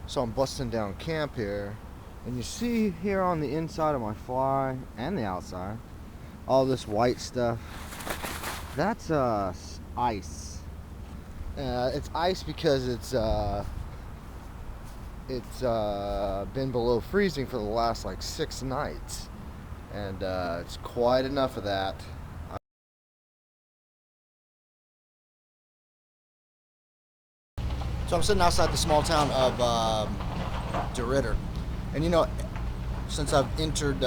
So I'm busting down camp here, and you see here on the inside of my fly and the outside, all this white stuff. That's ice. It's ice because it's been below freezing for the last like 6 nights, and it's quite enough of that. So I'm sitting outside the small town of Deridder, and you know, since I've entered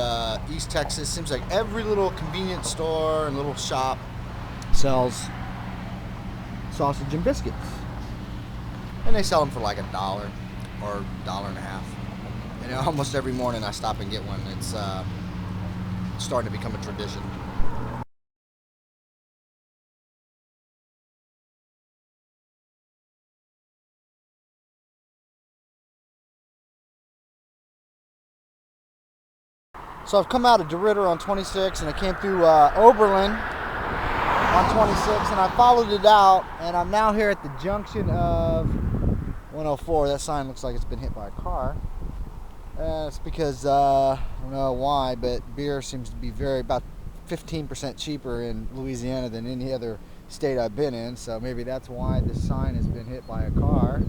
East Texas, seems like every little convenience store and little shop sells sausage and biscuits, and they sell them for like $1 or $1.50. And almost every morning I stop and get one. It's starting to become a tradition. So I've come out of Deridder on 26, and I came through Oberlin on 26, and I followed it out, and I'm now here at the junction of 104. That sign looks like it's been hit by a car. It's because, I don't know why, but beer seems to be about 15% cheaper in Louisiana than any other state I've been in, so maybe that's why this sign has been hit by a car.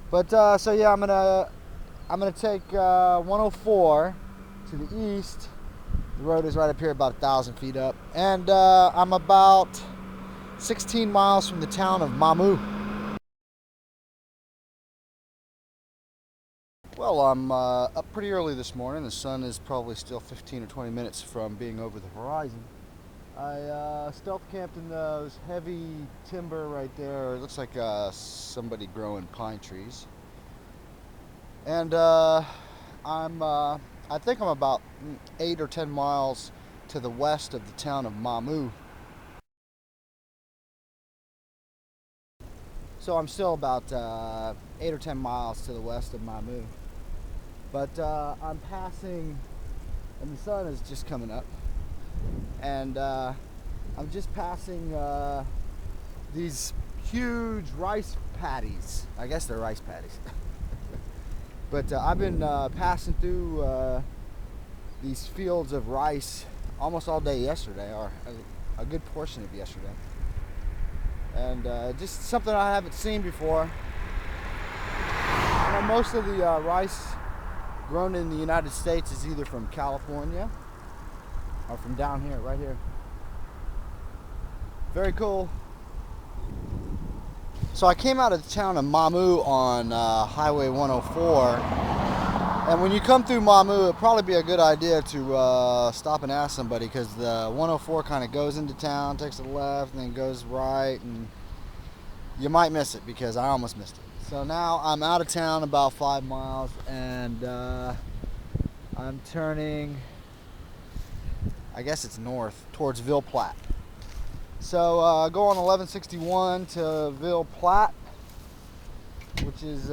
But, so yeah, I'm gonna take 104 to the east. The road is right up here, about 1,000 feet up, and I'm about 16 miles from the town of Mamou. Well, I'm up pretty early this morning. The sun is probably still 15 or 20 minutes from being over the horizon. I stealth camped in those heavy timber right there. It looks like somebody growing pine trees. And I think I'm about 8 or 10 miles to the west of the town of Mamou. So I'm still about 8 or 10 miles to the west of Mamou. But I'm passing, and the sun is just coming up, and I'm just passing these huge rice paddies. I guess they're rice paddies. But I've been passing through these fields of rice almost all day yesterday, or a good portion of yesterday. And just something I haven't seen before. You know, most of the rice grown in the United States is either from California or from down here, right here. Very cool. So I came out of the town of Mamou on Highway 104, and when you come through Mamou, it'd probably be a good idea to stop and ask somebody, because the 104 kind of goes into town, takes a left, and then goes right, and you might miss it, because I almost missed it. So now I'm out of town about 5 miles, and I'm turning, I guess it's north, towards Ville Platte. So go on 1161 to Ville Platte, which is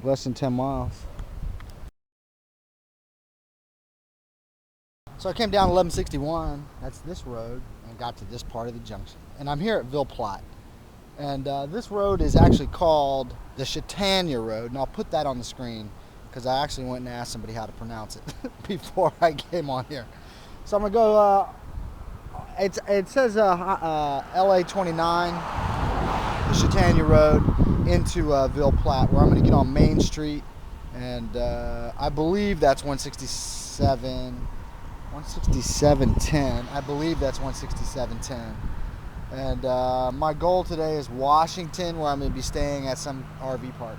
less than 10 miles. So I came down 1161, that's this road, and got to this part of the junction. And I'm here at Ville Platte. And this road is actually called the Cajun Road, and I'll put that on the screen because I actually went and asked somebody how to pronounce it before I came on here. So I'm gonna go. It says LA 29, the Cajun Road, into Ville Platte, where I'm going to get on Main Street, and I believe that's 16710. I believe that's 16710. And my goal today is Washington, where I'm going to be staying at some RV park.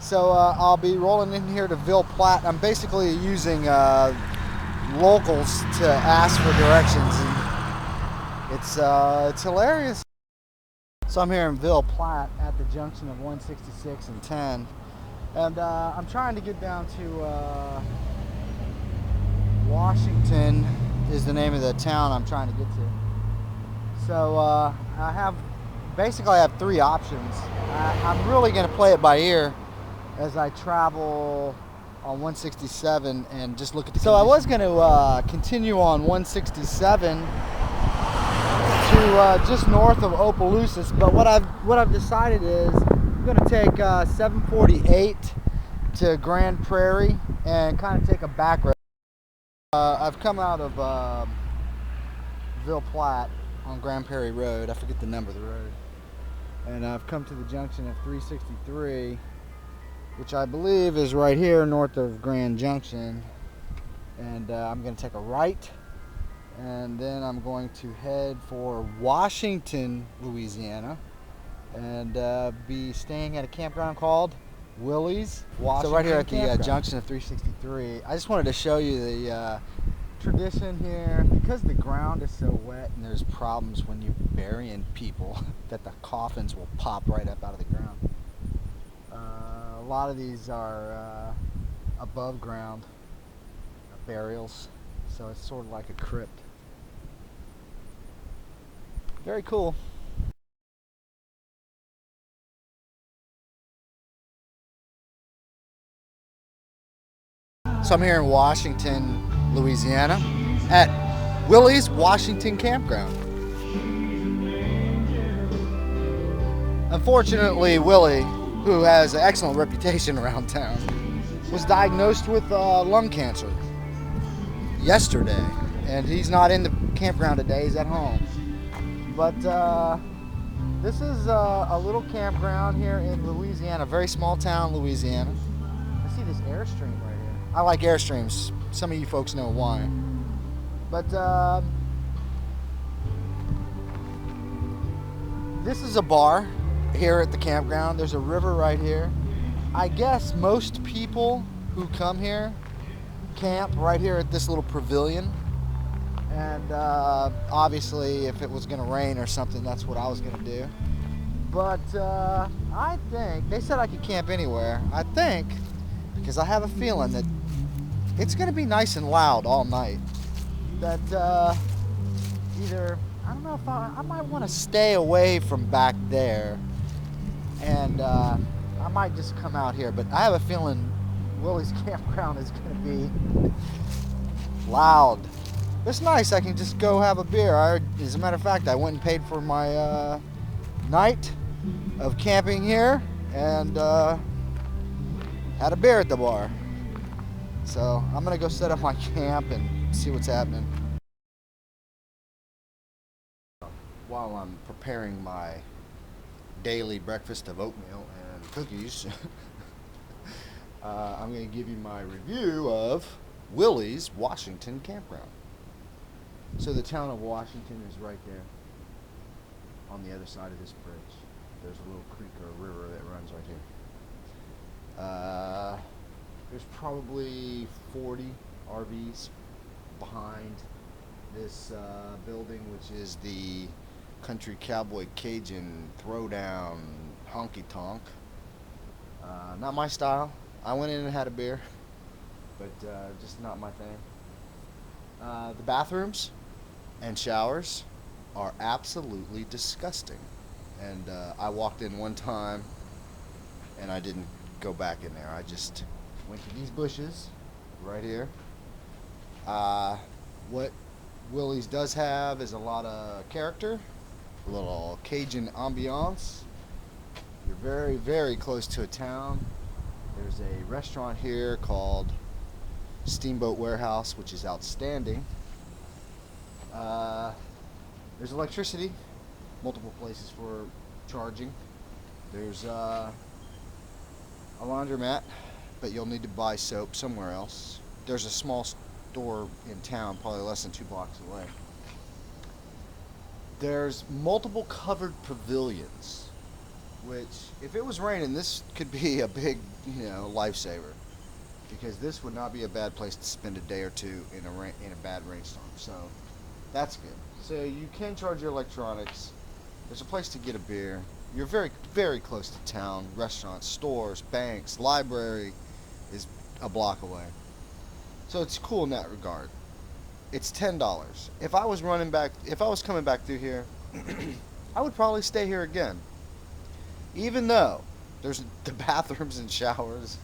So I'll be rolling in here to Ville Platte. I'm basically using locals to ask for directions, and it's hilarious. So I'm here in Ville Platte at the junction of 166 and 10, and I'm trying to get down to Washington is the name of the town I'm trying to get to. So I have 3 options. I'm really going to play it by ear as I travel on 167 and just look at the conditions. So I was going to continue on 167 to just north of Oberlin, but what I've decided is I'm gonna take 748 to Grand Prairie and kind of take a back road. I've come out of Ville Platte on Grand Prairie Road. I forget the number of the road. And I've come to the junction of 363, which I believe is right here north of Grand Junction. And I'm going to take a right, and then I'm going to head for Washington, Louisiana, and be staying at a campground called Willies. So right here at the junction of 363. I just wanted to show you the tradition here, because the ground is so wet and there's problems when you're burying people that the coffins will pop right up out of the ground. A lot of these are above ground burials, so it's sort of like a crypt. Very cool. So I'm here in Washington, Louisiana, at Willie's Washington Campground. Unfortunately, Willie, who has an excellent reputation around town, was diagnosed with lung cancer yesterday, and he's not in the campground today, he's at home. But this is a little campground here in Louisiana, very small town, Louisiana. I see this Airstream right here. I like Airstreams. Some of you folks know why. But this is a bar here at the campground. There's a river right here. I guess most people who come here camp right here at this little pavilion. And obviously if it was going to rain or something, that's what I was going to do. But I think, they said I could camp anywhere. I think, because I have a feeling that it's going to be nice and loud all night, that either, I don't know if I might want to stay away from back there, and I might just come out here. But I have a feeling Willie's campground is going to be loud. It's nice, I can just go have a beer. As a matter of fact, I went and paid for my night of camping here, and had a beer at the bar. So I'm gonna go set up my camp and see what's happening. While I'm preparing my daily breakfast of oatmeal and cookies, I'm gonna give you my review of Willie's Washington Campground. So the town of Washington is right there on the other side of this bridge. There's a little creek or a river that runs right here. There's probably 40 RVs behind this building, which is the Country Cowboy Cajun Throwdown Honky Tonk. Not my style. I went in and had a beer, but just not my thing. The bathrooms and showers are absolutely disgusting. And I walked in one time and I didn't go back in there. I just went to these bushes right here. What Willie's does have is a lot of character, a little Cajun ambiance. You're very, very close to a town. There's a restaurant here called Steamboat Warehouse, which is outstanding. There's electricity, multiple places for charging. There's a laundromat, but you'll need to buy soap somewhere else. There's a small store in town, probably less than 2 blocks away. There's multiple covered pavilions, which, if it was raining, this could be a big, lifesaver, because this would not be a bad place to spend a day or two in a bad rainstorm. So that's good. So you can charge your electronics. There's a place to get a beer. You're very, very close to town. Restaurants, stores, banks, library is a block away. So it's cool in that regard. It's $10. If I was coming back through here, I would probably stay here again. Even though there's the bathrooms and showers,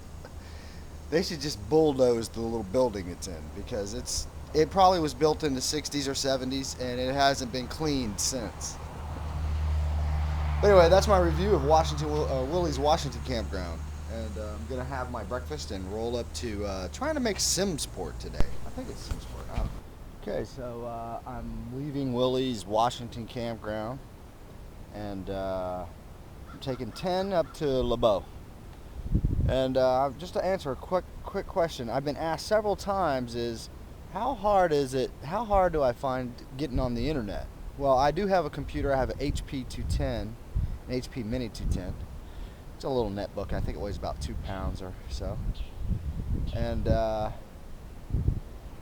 they should just bulldoze the little building it's in, because it probably was built in the 60s or 70s and it hasn't been cleaned since. But anyway, that's my review of Willie's Washington Campground. And I'm going to have my breakfast and roll up to trying to make Simsport today. I think it's Simsport. I don't know. Okay, so I'm leaving Willie's Washington Campground. And I'm taking 10 up to LeBeau. And just to answer a quick question, I've been asked several times is, how hard do I find getting on the internet? Well, I do have a computer. I have an HP 210, an HP Mini 210. It's a little netbook. I think it weighs about 2 pounds or so. And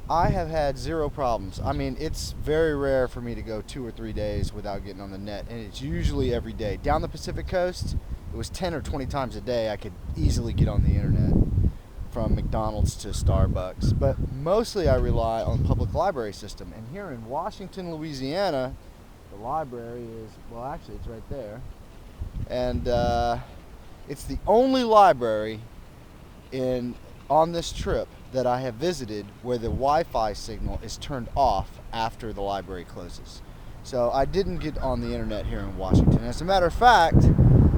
I have had zero problems. I mean, it's very rare for me to go 2 or 3 days without getting on the net, and it's usually every day. Down the Pacific Coast, it was 10 or 20 times a day I could easily get on the internet, from McDonald's to Starbucks. But mostly I rely on the public library system. And here in Washington, Louisiana, the library is, well, actually it's right there. And it's the only library on this trip that I have visited where the Wi-Fi signal is turned off after the library closes. So I didn't get on the internet here in Washington. As a matter of fact,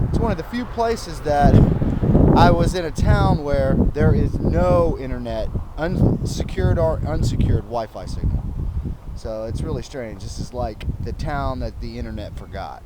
it's one of the few places that I was in a town where there is no internet, secured or unsecured Wi-Fi signal. So it's really strange. This is like the town that the internet forgot.